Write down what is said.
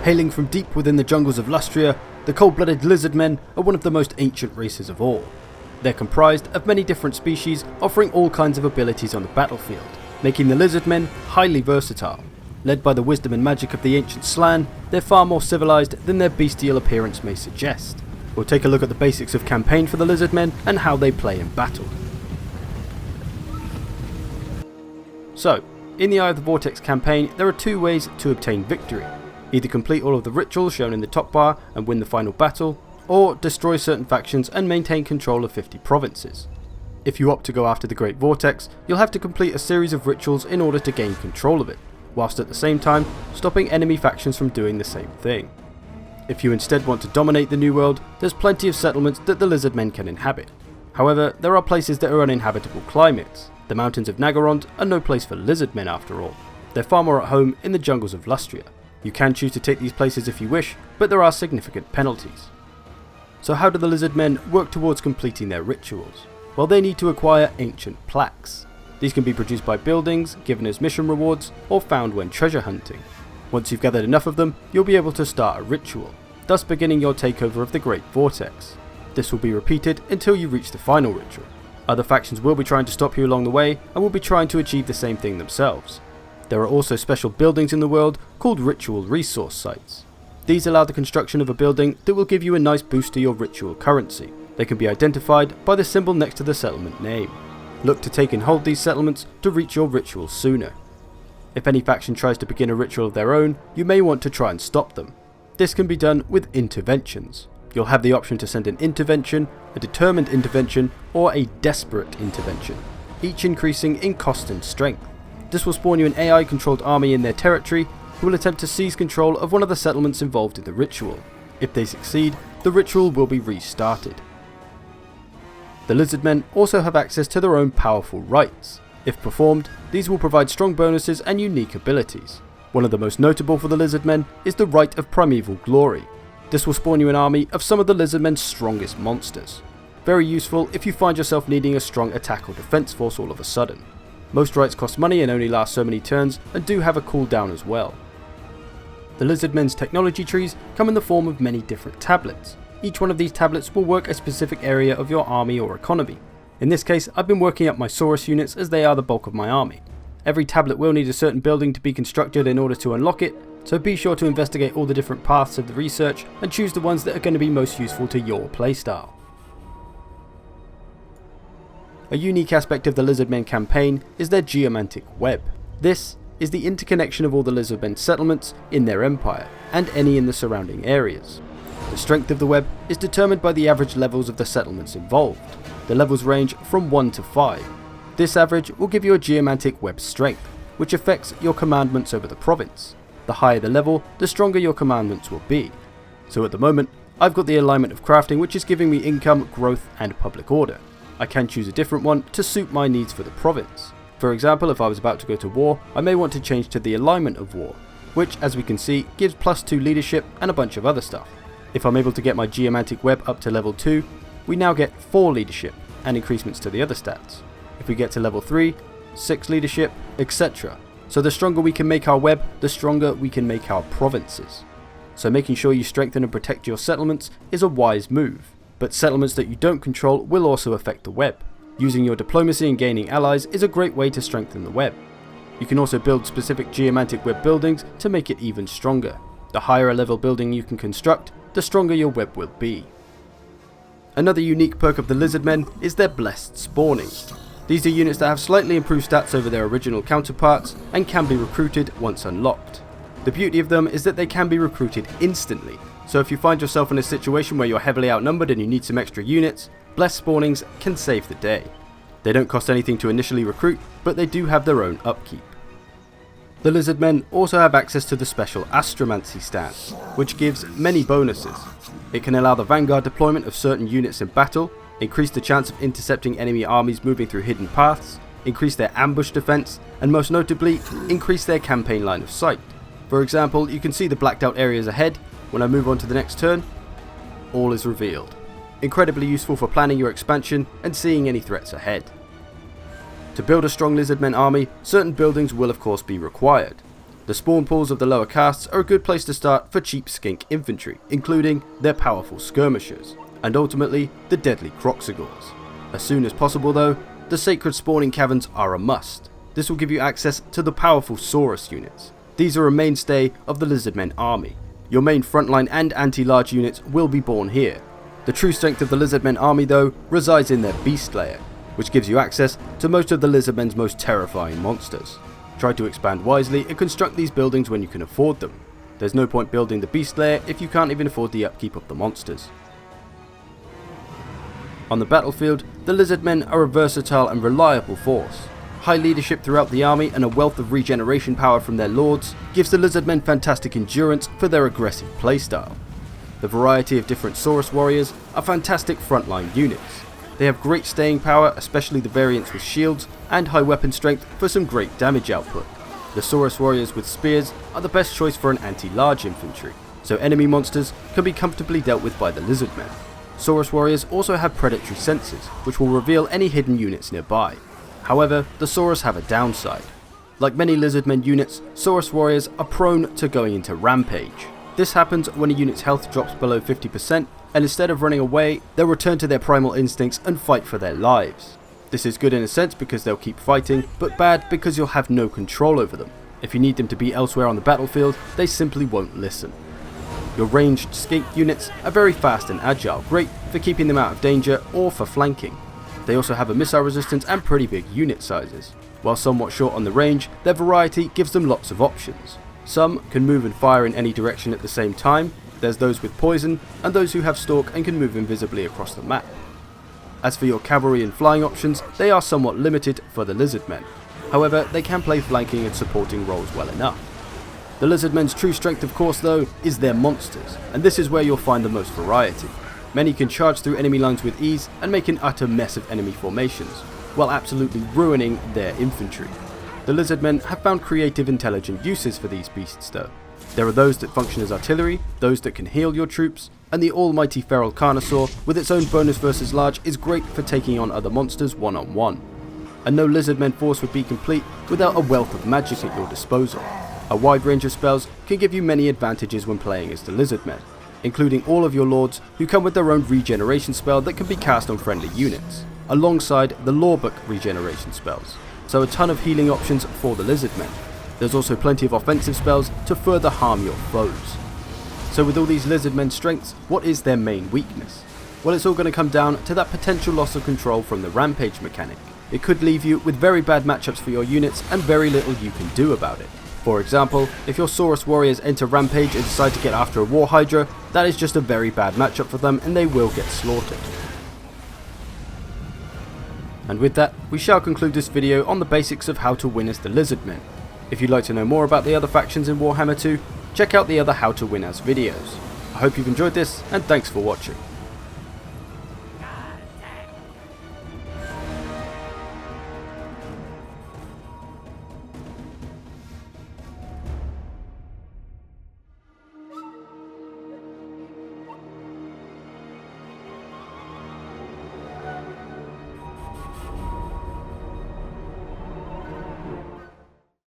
Hailing from deep within the jungles of Lustria, the cold-blooded Lizardmen are one of the most ancient races of all. They're comprised of many different species offering all kinds of abilities on the battlefield, making the Lizardmen highly versatile. Led by the wisdom and magic of the ancient Slann, they're far more civilized than their bestial appearance may suggest. We'll take a look at the basics of campaign for the Lizardmen and how they play in battle. So, in the Eye of the Vortex campaign, there are two ways to obtain victory. Either complete all of the rituals shown in the top bar and win the final battle, or destroy certain factions and maintain control of 50 provinces. If you opt to go after the Great Vortex, you'll have to complete a series of rituals in order to gain control of it, whilst at the same time stopping enemy factions from doing the same thing. If you instead want to dominate the New World, there's plenty of settlements that the Lizardmen can inhabit. However, there are places that are uninhabitable climates. The mountains of Nagorond are no place for Lizardmen after all. They're far more at home in the jungles of Lustria. You can choose to take these places if you wish, but there are significant penalties. So how do the Lizardmen work towards completing their rituals? Well, they need to acquire ancient plaques. These can be produced by buildings, given as mission rewards, or found when treasure hunting. Once you've gathered enough of them, you'll be able to start a ritual, thus beginning your takeover of the Great Vortex. This will be repeated until you reach the final ritual. Other factions will be trying to stop you along the way, and will be trying to achieve the same thing themselves. There are also special buildings in the world called ritual resource sites. These allow the construction of a building that will give you a nice boost to your ritual currency. They can be identified by the symbol next to the settlement name. Look to take and hold these settlements to reach your ritual sooner. If any faction tries to begin a ritual of their own, you may want to try and stop them. This can be done with interventions. You'll have the option to send an intervention, a determined intervention, or a desperate intervention, each increasing in cost and strength. This will spawn you an AI controlled army in their territory who will attempt to seize control of one of the settlements involved in the ritual. If they succeed, the ritual will be restarted. The Lizardmen also have access to their own powerful rites. If performed, these will provide strong bonuses and unique abilities. One of the most notable for the Lizardmen is the Rite of Primeval Glory. This will spawn you an army of some of the Lizardmen's strongest monsters. Very useful if you find yourself needing a strong attack or defense force all of a sudden. Most rites cost money and only last so many turns, and do have a cooldown as well. The Lizardmen's technology trees come in the form of many different tablets. Each one of these tablets will work a specific area of your army or economy. In this case, I've been working up my Saurus units as they are the bulk of my army. Every tablet will need a certain building to be constructed in order to unlock it, so be sure to investigate all the different paths of the research and choose the ones that are going to be most useful to your playstyle. A unique aspect of the Lizardmen campaign is their geomantic web. This is the interconnection of all the Lizardmen settlements in their empire, and any in the surrounding areas. The strength of the web is determined by the average levels of the settlements involved. The levels range from 1 to 5. This average will give you a geomantic web strength, which affects your commandments over the province. The higher the level, the stronger your commandments will be. So at the moment, I've got the alignment of crafting, which is giving me income, growth, and public order. I can choose a different one to suit my needs for the province. For example, if I was about to go to war, I may want to change to the alignment of war, which as we can see gives +2 leadership and a bunch of other stuff. If I'm able to get my geomantic web up to level 2, we now get 4 leadership and increasements to the other stats. If we get to level 3, 6 leadership, etc. So the stronger we can make our web, the stronger we can make our provinces. So making sure you strengthen and protect your settlements is a wise move. But settlements that you don't control will also affect the web. Using your diplomacy and gaining allies is a great way to strengthen the web. You can also build specific geomantic web buildings to make it even stronger. The higher a level building you can construct, the stronger your web will be. Another unique perk of the Lizardmen is their blessed spawning. These are units that have slightly improved stats over their original counterparts and can be recruited once unlocked. The beauty of them is that they can be recruited instantly. So if you find yourself in a situation where you're heavily outnumbered and you need some extra units, blessed spawnings can save the day. They don't cost anything to initially recruit, but they do have their own upkeep. The Lizardmen also have access to the special Astromancy stance, which gives many bonuses. It can allow the vanguard deployment of certain units in battle, increase the chance of intercepting enemy armies moving through hidden paths, increase their ambush defense, and most notably, increase their campaign line of sight. For example, you can see the blacked out areas ahead. When I move on to the next turn, all is revealed. Incredibly useful for planning your expansion and seeing any threats ahead. To build a strong Lizardmen army, certain buildings will of course be required. The spawn pools of the lower castes are a good place to start for cheap skink infantry, including their powerful skirmishers, and ultimately the deadly Kroxigors. As soon as possible though, the sacred spawning caverns are a must. This will give you access to the powerful Saurus units. These are a mainstay of the Lizardmen army. Your main frontline and anti-large units will be born here. The true strength of the Lizardmen army though resides in their beast layer, which gives you access to most of the Lizardmen's most terrifying monsters. Try to expand wisely and construct these buildings when you can afford them. There's no point building the beast layer if you can't even afford the upkeep of the monsters. On the battlefield, the Lizardmen are a versatile and reliable force. High leadership throughout the army and a wealth of regeneration power from their lords gives the Lizardmen fantastic endurance for their aggressive playstyle. The variety of different Saurus warriors are fantastic frontline units. They have great staying power, especially the variants with shields, and high weapon strength for some great damage output. The Saurus warriors with spears are the best choice for an anti-large infantry, so enemy monsters can be comfortably dealt with by the Lizardmen. Saurus warriors also have predatory senses, which will reveal any hidden units nearby. However, the Saurus have a downside. Like many Lizardmen units, Saurus warriors are prone to going into rampage. This happens when a unit's health drops below 50%, and instead of running away, they'll return to their primal instincts and fight for their lives. This is good in a sense because they'll keep fighting, but bad because you'll have no control over them. If you need them to be elsewhere on the battlefield, they simply won't listen. Your ranged skink units are very fast and agile, great for keeping them out of danger or for flanking. They also have a missile resistance and pretty big unit sizes. While somewhat short on the range, their variety gives them lots of options. Some can move and fire in any direction at the same time. There's those with poison, and those who have stalk and can move invisibly across the map. As for your cavalry and flying options, they are somewhat limited for the Lizardmen. However, they can play flanking and supporting roles well enough. The Lizardmen's true strength of course though is their monsters, and this is where you'll find the most variety. Many can charge through enemy lines with ease and make an utter mess of enemy formations, while absolutely ruining their infantry. The Lizardmen have found creative, intelligent uses for these beasts though. There are those that function as artillery, those that can heal your troops, and the almighty Feral Carnosaur with its own bonus versus large is great for taking on other monsters one-on-one. And no Lizardmen force would be complete without a wealth of magic at your disposal. A wide range of spells can give you many advantages when playing as the Lizardmen, including all of your lords who come with their own regeneration spell that can be cast on friendly units, alongside the lorebook regeneration spells. So a ton of healing options for the Lizardmen. There's also plenty of offensive spells to further harm your foes. So with all these Lizardmen's strengths, what is their main weakness? Well, it's all going to come down to that potential loss of control from the rampage mechanic. It could leave you with very bad matchups for your units and very little you can do about it. For example, if your Saurus warriors enter rampage and decide to get after a War Hydra, that is just a very bad matchup for them and they will get slaughtered. And with that, we shall conclude this video on the basics of how to win as the Lizardmen. If you'd like to know more about the other factions in Warhammer 2, check out the other How to Win As videos. I hope you've enjoyed this, and thanks for watching.